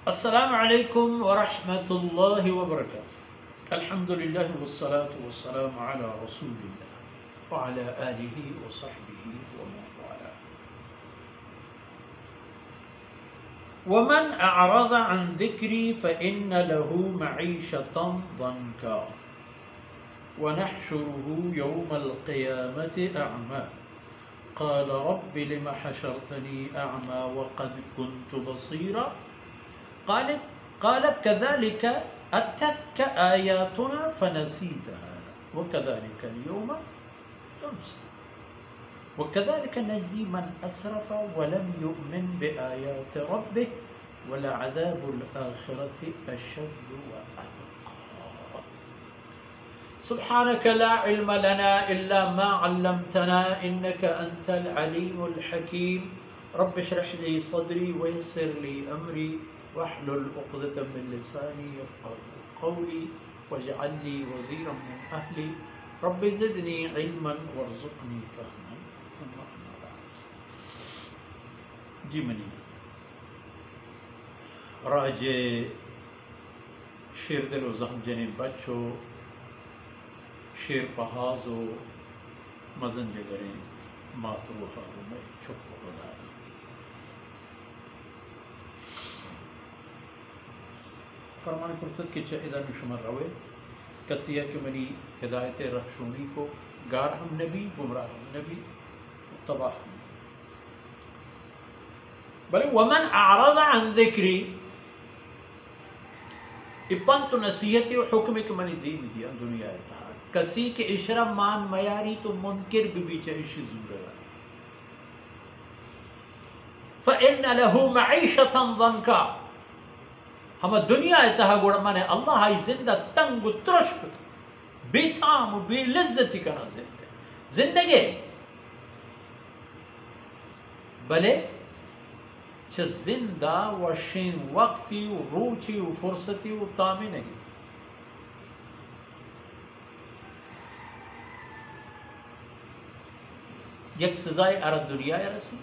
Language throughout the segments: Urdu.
السلام علیکم ورحمۃ اللہ وبرکاتہ۔ الحمد للہ والصلاة والسلام علی رسول اللہ وعلی آلہ وصحبہ ومن والاه۔ ومن اعرض عن ذکری فإن له معیشة ضنکا ونحشره يوم القیامة اعمى قال رب لم حشرتني اعمى وقد كنت بصيرا قال كذلك أتتك آياتنا فنسيتها وكذلك اليوم تنسى وكذلك نجزي من أسرف ولم يؤمن بآيات ربه ولعذاب الآخرة أشد وأبقى سبحانك لا علم لنا إلا ما علمتنا إنك أنت العليم الحكيم رب اشرح لي صدري ويسر لي أمري واحلل عقدة من لساني يفقهوا قولي واجعل لي وزيرا من أهلي رب زدني علما وارزقني فهما ثم أما بعد۔ جی منی راج شیر دل و زہم جنی بچو شیر پہازو مزن جگریں ماتروها میں چھپو بدا فرمان کرتد کہ چاہے ادھر شمر روے کسی ہے کہ منی ہدایت رخشونی کو گار ہم نبی گمراہ ہم نبی تباہ ہم بلے ومن اعرض عن ذکری اپن تو نصیحتی و حکم کہ منی دین دیا دنیا ہے کسی کے اشرم مان میاری تو منکر بھی چاہیشی زور ہے فَإِنَّ لَهُ مَعِيشَةً ضَنْكَا ہم دنیا اتہا گوڑا مانے اللہ آئی زندہ تنگ و ترشک بے تام و بے لذتی کنا زندگی بلے چھ زندہ و شین وقتی و روچی و فرصتی و تامی نہیں یک سزائے ارد دنیا رسی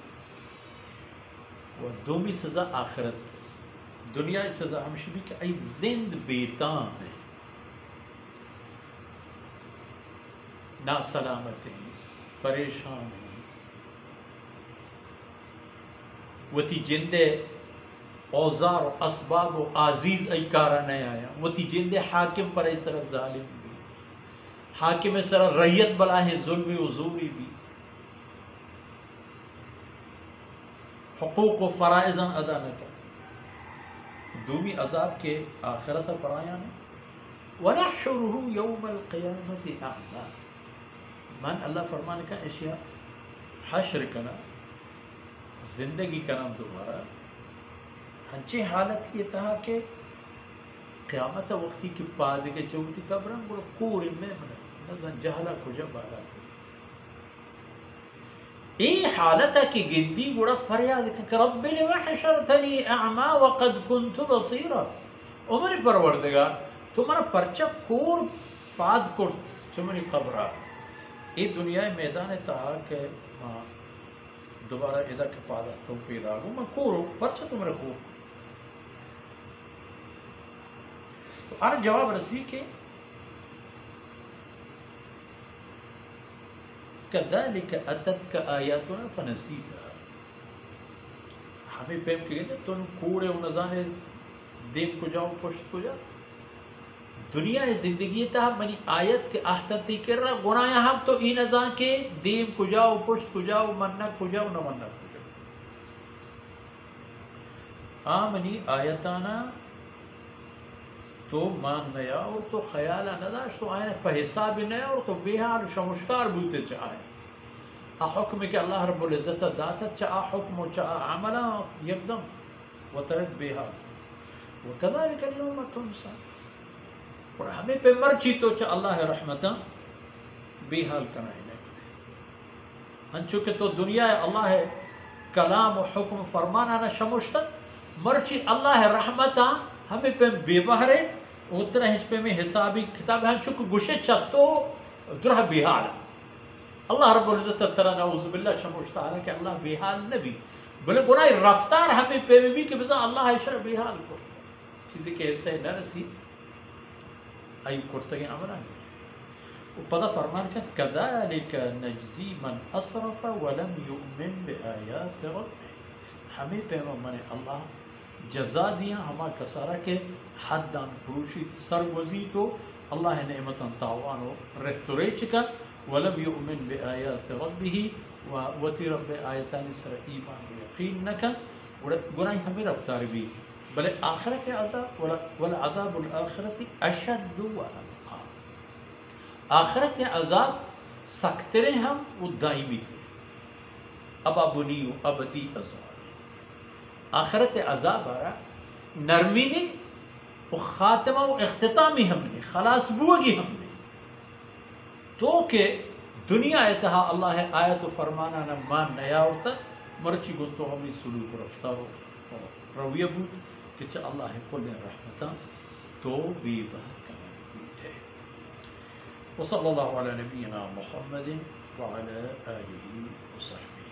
و دومی سزا آخرت رسی۔ دنیا سزا ہمشی بھی کہ ای زند بیتام ہے ناسلامت ہیں پریشان ہیں وتی جندے اوزار و اسباب و عزیز ای کارا نہیں آیا وتی جندے حاکم پر ای سر ظالم بھی حاکم سر ریت بلا ہے ظلمی و زوری بھی حقوق و فرائضاً ادا نہ کر دومی عذاب کے آخرت پر آیا نے وَنَحْشُرُهُ يَوْمَ الْقِيَامَةِ أَعْمَى من اللہ فرمانے کا اشیاء حشر کنا زندگی کنا دوبارہ ہنچے حالت یہ تھا کہ قیامت وقتی کی پادے کے چوتی قبرن بڑا کوری میں بنا نظر جہلہ کجا بالا ای حالت کی گندی گوڑا فریاد کہ رب لم حشرتنی اعما وقد كنت بصیرا عمر پروردگار تمہارا پرچہ کور پاد کرت چمنی قبرہ ای دنیا میدان تہا کہ دوبارہ ادا کے پادا تو پیدا ہوں میں کورو پرچہ تمہارا کور تو آر جواب رسی کہ كذلك أتتك آياتنا فنسيتها ہمیں پیم کریں تو ان کوڑے و نظانے دیم کو جاؤ پشت کو جاؤ دنیا زندگی تا منی آیت کے احتتی کر رہا گناہ ہم تو ای نظام کے دیم کو جاؤ پشت کو جاؤ منک کو جاؤ نہ منک کو جاؤ منی آیتانا تو مان نیا اور تو خیالہ نداشت تو آئین پہ حساب نیا اور تو بیحال شمشکار بوتے چاہے حکم کہ اللہ رب العزت داتا چاہ حکم و چاہ عملہ یکدم و ترک بیحال وَكَذَلِكَ الْيَوْمَ تُنْسَى اور ہمیں پہ مرچی تو چاہ اللہ رحمتہ بیحال کنائی نہیں ہنچو کہ تو دنیا اللہ کلام و حکم فرمانا نہ شمشتت مرچی اللہ رحمتہ ہمیں پہ بے بہرے اتنا ہنچ پہ میں حسابی کتاب ہم چکو گوشے چاہ تو درہ بیحال اللہ رب العزت ترہ نعوذ باللہ شموشتا ہے کہ اللہ بیحال نبی بلے گناہ رفتار ہمیں پیوی بھی کہ بزا اللہ عشر بیحال کرتا چیزی کہ حصہ نرسی ای کرتگی عملان و پدا فرمان کہ کذالک نجزی من اسرف ولم یؤمن بآیات ربه ہمیں پیغمبر اللہ جزا دیا ہما کسارا کے حدان پروشی سرگوزی تو اللہ نعمتا تاوانو رکتوری چکا ولم یؤمن بآیات ربه و وتی رب آیتانی سر ایمان و یقین نکا گناہی ہمیں رفتار بھی بلے آخرت عذاب والعذاب الآخرت اشد و انقا آخرت عذاب سکترے ہم و دائمی تھے ابا بنی و ابدی عذاب آخرت عذاب آرہا نرمی نے و خاتمہ و اختتامی ہم نے خلاص بوگی ہم نے تو کہ دنیا اتہا اللہ آیت و فرمانا نمان نیا ہوتا مرچی گنتو ہمیں سلوک رفتار و رویہ بود کہ چا اللہ کل رحمتا تو بھی بہت کمان بیت ہے وصلی اللہ علی نبینا محمد وعلى آلہ وصحبہ